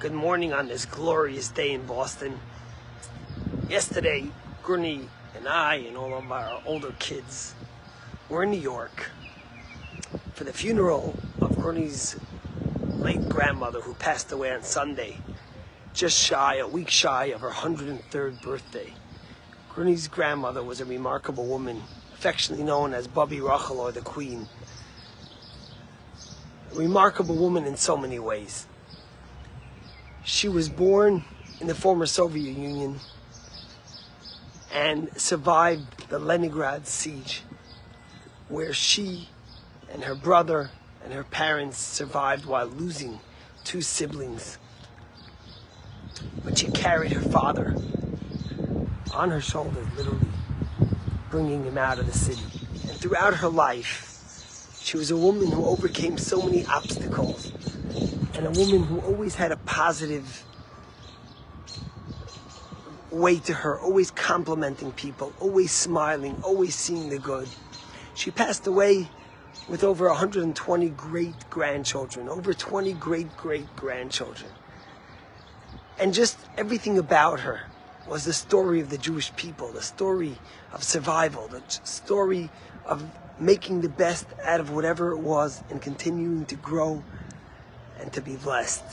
Good morning on this glorious day in Boston. Yesterday, Grunie and I and all of our older kids were in New York for the funeral of Grunie's late grandmother, who passed away on Sunday, a week shy of her 103rd birthday. Grunie's grandmother was a remarkable woman, affectionately known as Bubby Rachel, or the Queen. A remarkable woman in so many ways. She was born in the former Soviet Union and survived the Leningrad siege, where she and her brother and her parents survived while losing two siblings. But she carried her father on her shoulders, literally, bringing him out of the city. And throughout her life, she was a woman who overcame so many obstacles, and a woman who always had a positive way to her, always complimenting people, always smiling, always seeing the good. She passed away with over 120 great-grandchildren, over 20 great-great-grandchildren. And just everything about her was the story of the Jewish people, the story of survival, the story of making the best out of whatever it was and continuing to grow and to be blessed.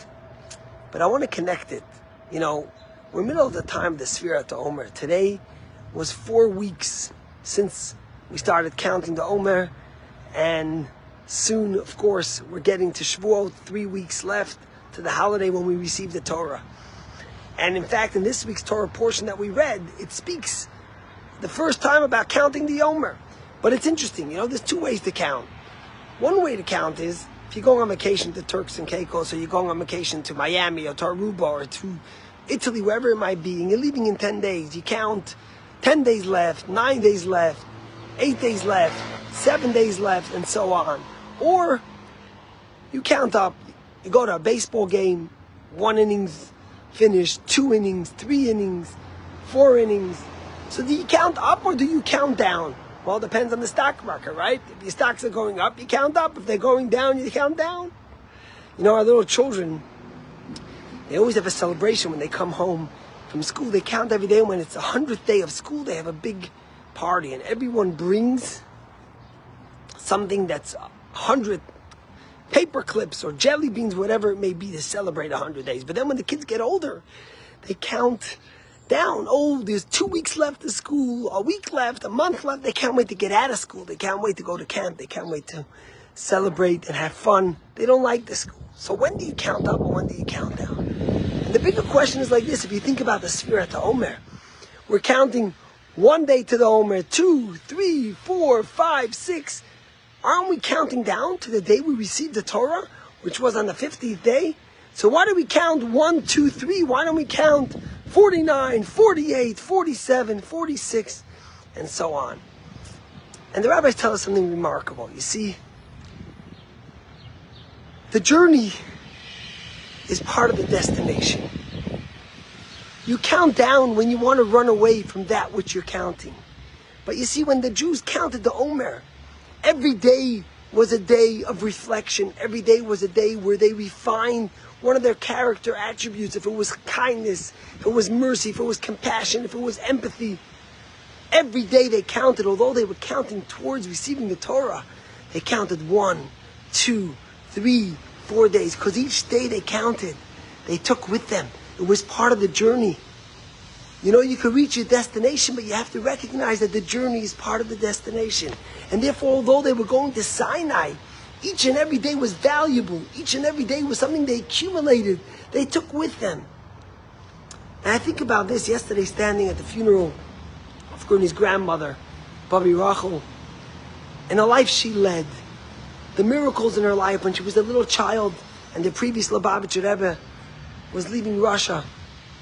But I want to connect it. You know, we're middle of the time of the Sfirat Omer. Today was 4 weeks since we started counting the Omer, and soon, of course, we're getting to Shavuot, 3 weeks left to the holiday when we receive the Torah. And in fact, in this week's Torah portion that we read, it speaks the first time about counting the Omer. But it's interesting, you know, there's two ways to count. One way to count is, if you're going on vacation to Turks and Caicos, or you're going on vacation to Miami or to Aruba or to Italy, wherever it might be, and you're leaving in 10 days, you count 10 days left, 9 days left, 8 days left, 7 days left, and so on. Or you count up, you go to a baseball game, 1 innings finished, 2 innings, 3 innings, 4 innings. So do you count up or do you count down? Well, it depends on the stock market, right? If your stocks are going up, you count up. If they're going down, you count down. You know, our little children, they always have a celebration when they come home from school. They count every day. When it's the 100th day of school, they have a big party, and everyone brings something that's 100 paper clips or jelly beans, whatever it may be, to celebrate 100 days. But then when the kids get older, they count down. Oh, there's 2 weeks left of school, a week left, a month left. They can't wait to get out of school. They can't wait to go to camp. They can't wait to celebrate and have fun. They don't like the school. So when do you count up or when do you count down? And the bigger question is like this. If you think about the Sfirat Omer, we're counting 1 day to the Omer, 2, 3, 4, 5, 6. Aren't we counting down to the day we received the Torah, which was on the 50th day? So why do we count 1, 2, 3? Why don't we count 49, 48, 47, 46, and so on? And the rabbis tell us something remarkable. You see, the journey is part of the destination. You count down when you want to run away from that which you're counting. But you see, when the Jews counted the Omer, every day was a day of reflection. Every day was a day where they refined one of their character attributes. If it was kindness, if it was mercy, if it was compassion, if it was empathy. Every day they counted. Although they were counting towards receiving the Torah, they counted 1, 2, 3, 4 days. Because each day they counted, they took with them. It was part of the journey. You know, you can reach your destination, but you have to recognize that the journey is part of the destination. And therefore, although they were going to Sinai, each and every day was valuable. Each and every day was something they accumulated, they took with them. And I think about this yesterday, standing at the funeral of Grunie's grandmother, Bubby Rachel, and the life she led, the miracles in her life when she was a little child, and the previous Lubavitcher Rebbe was leaving Russia,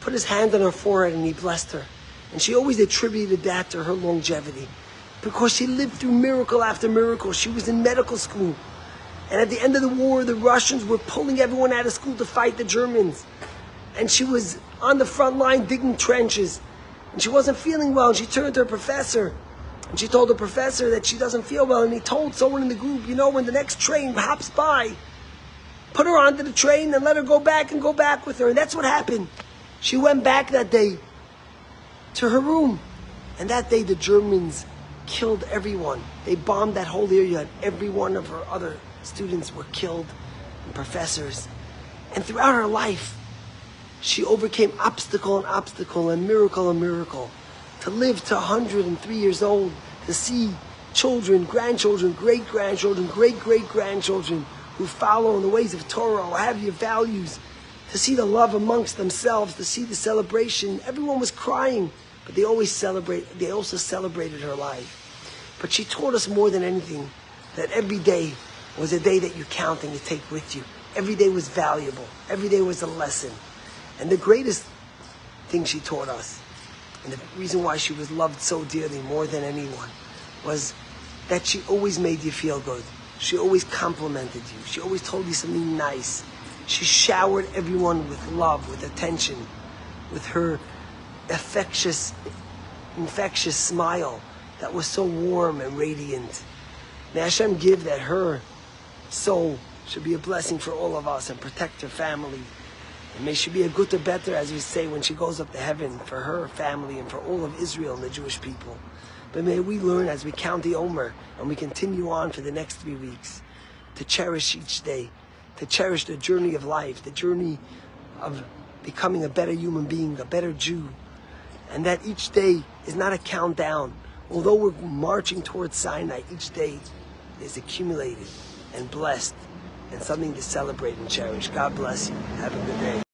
put his hand on her forehead and he blessed her. And she always attributed that to her longevity, because she lived through miracle after miracle. She was in medical school, and at the end of the war, the Russians were pulling everyone out of school to fight the Germans. And she was on the front line digging trenches, and she wasn't feeling well. And she turned to her professor, and she told the professor that she doesn't feel well. And he told someone in the group, you know, when the next train hops by, put her onto the train and let her go back and go back with her. And that's what happened. She went back that day to her room. And that day the Germans killed everyone. They bombed that whole area and every one of her other students were killed and professors. And throughout her life, she overcame obstacle and obstacle and miracle to live to 103 years old, to see children, grandchildren, great-grandchildren, great-great-grandchildren who follow in the ways of Torah or have your values, to see the love amongst themselves, to see the celebration. Everyone was crying, but they also celebrated her life. But she taught us more than anything that every day was a day that you count and you take with you. Every day was valuable. Every day was a lesson. And the greatest thing she taught us, and the reason why she was loved so dearly more than anyone, was that she always made you feel good. She always complimented you. She always told you something nice. She showered everyone with love, with attention, with her infectious smile that was so warm and radiant. May Hashem give that her soul should be a blessing for all of us and protect her family. And may she be a gutter better, as we say, when she goes up to heaven, for her family and for all of Israel and the Jewish people. But may we learn as we count the Omer and we continue on for the next 3 weeks to cherish each day, to cherish the journey of life, the journey of becoming a better human being, a better Jew. And that each day is not a countdown. Although we're marching towards Sinai, each day is accumulated and blessed and something to celebrate and cherish. God bless you. Have a good day.